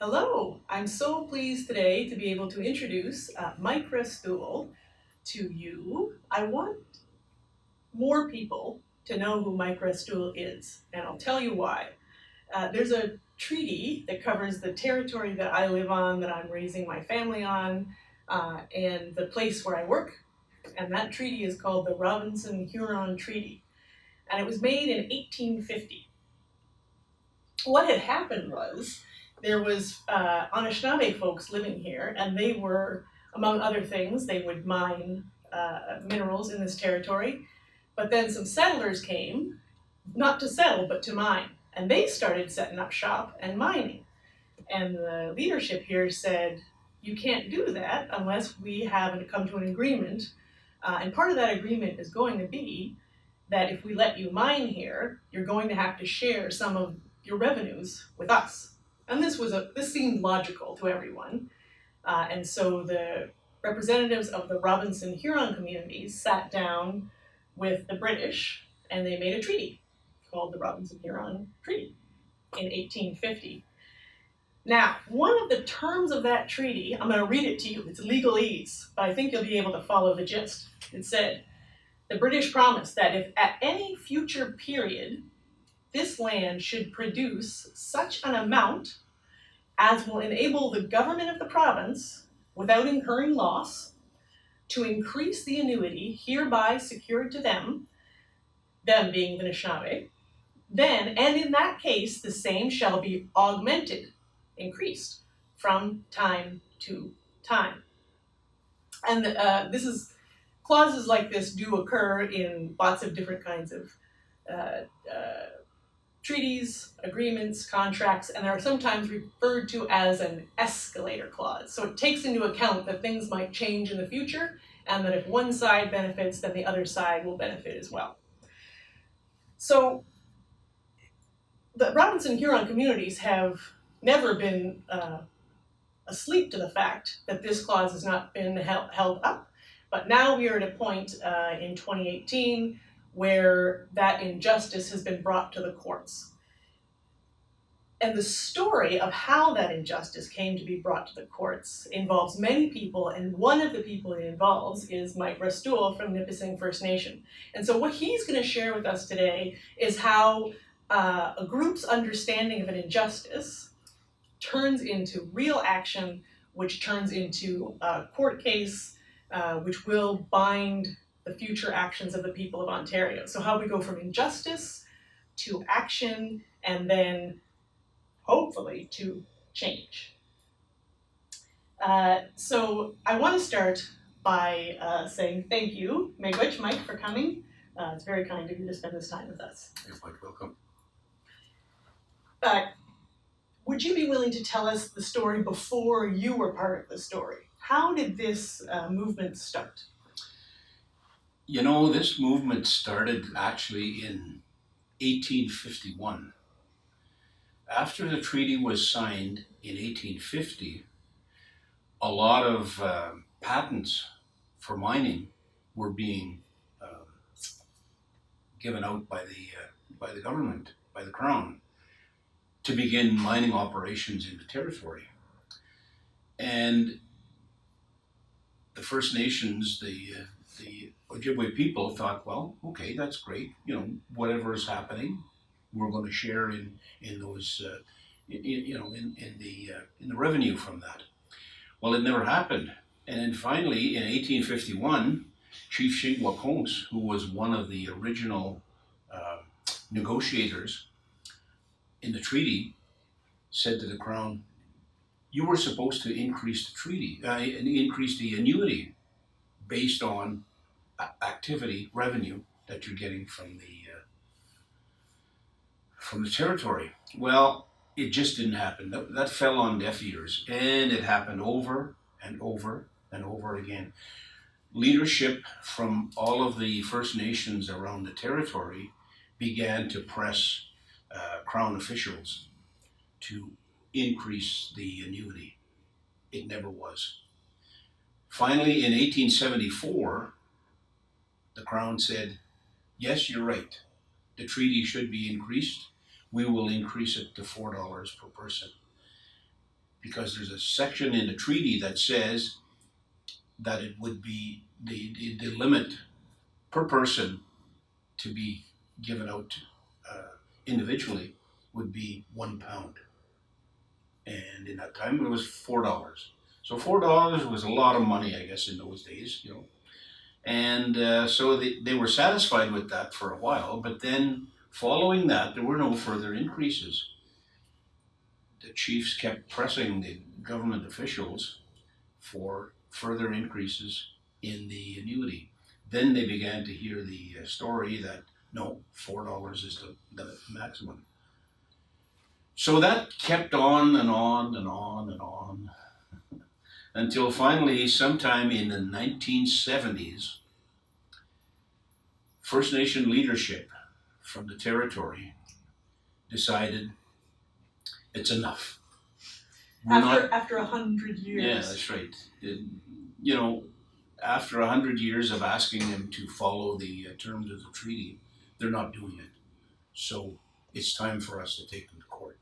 Hello, I'm so pleased today to be able to introduce Mike Restool to you. I want more people to know who Mike Restool is, and I'll tell you why. There's a treaty that covers the territory that I live on, that I'm raising my family on, and the place where I work, and that treaty is called the Robinson Huron Treaty, and it was made in 1850. What had happened was there was Anishinaabe folks living here, and they were, among other things, they would mine minerals in this territory. But then some settlers came, not to settle, but to mine. And they started setting up shop and mining. And the leadership here said, you can't do that unless we have come to an agreement. And part of that agreement is going to be that if we let you mine here, you're going to have to share some of your revenues with us. And this seemed logical to everyone. And so the representatives of the Robinson Huron communities sat down with the British and they made a treaty called the Robinson Huron Treaty in 1850. Now, one of the terms of that treaty, I'm going to read it to you, it's legalese, but I think you'll be able to follow the gist. It said, the British promised that if at any future period this land should produce such an amount as will enable the government of the province, without incurring loss, to increase the annuity hereby secured to them being the Anishinaabe, then, and in that case, the same shall be augmented, increased, from time to time. And clauses like this do occur in lots of different kinds of treaties, agreements, contracts, and are sometimes referred to as an escalator clause. So it takes into account that things might change in the future, and that if one side benefits, then the other side will benefit as well. So the Robinson Huron communities have never been asleep to the fact that this clause has not been held up, but now we are at a point in 2018 where that injustice has been brought to the courts. And the story of how that injustice came to be brought to the courts involves many people, and one of the people it involves is Mike Restool from Nipissing First Nation. And so what he's going to share with us today is how a group's understanding of an injustice turns into real action, which turns into a court case, which will bind the future actions of the people of Ontario. So how we go from injustice to action, and then hopefully to change. So I want to start by saying thank you, Miigwech, Mike, for coming. It's very kind of you to spend this time with us. You're quite welcome. Would you be willing to tell us the story before you were part of the story? How did this movement start? You know, this movement started actually in 1851. After the treaty was signed in 1850, a lot of patents for mining were being given out by the government, by the Crown, to begin mining operations in the territory. And the First Nations, the Ojibwe people thought, well, okay, that's great. You know, whatever is happening, we're going to share in those, in the revenue from that. Well, it never happened. And then finally, in 1851, Chief Shingwakos, who was one of the original negotiators in the treaty, said to the Crown, you were supposed to increase the treaty, increase the annuity based on activity, revenue that you're getting from the territory. Well, it just didn't happen. That fell on deaf ears, and it happened over and over and over again. Leadership from all of the First Nations around the territory began to press Crown officials to increase the annuity. It never was. Finally, in 1874, the Crown said, yes, you're right. The treaty should be increased. We will increase it to $4 per person. because there's a section in the treaty that says that it would be the limit per person to be given out individually would be £1. And in that time it was $4. So $4 was a lot of money, I guess, in those days, you know. And so they were satisfied with that for a while, but then following that, there were no further increases. The chiefs kept pressing the government officials for further increases in the annuity. Then they began to hear the story that no, $4 is the maximum. So that kept on and on and on and on until finally, sometime in the 1970s, First Nation leadership from the territory decided it's enough. After 100 years. Yeah, that's right. You know, after 100 years of asking them to follow the terms of the treaty, they're not doing it. So it's time for us to take them to court.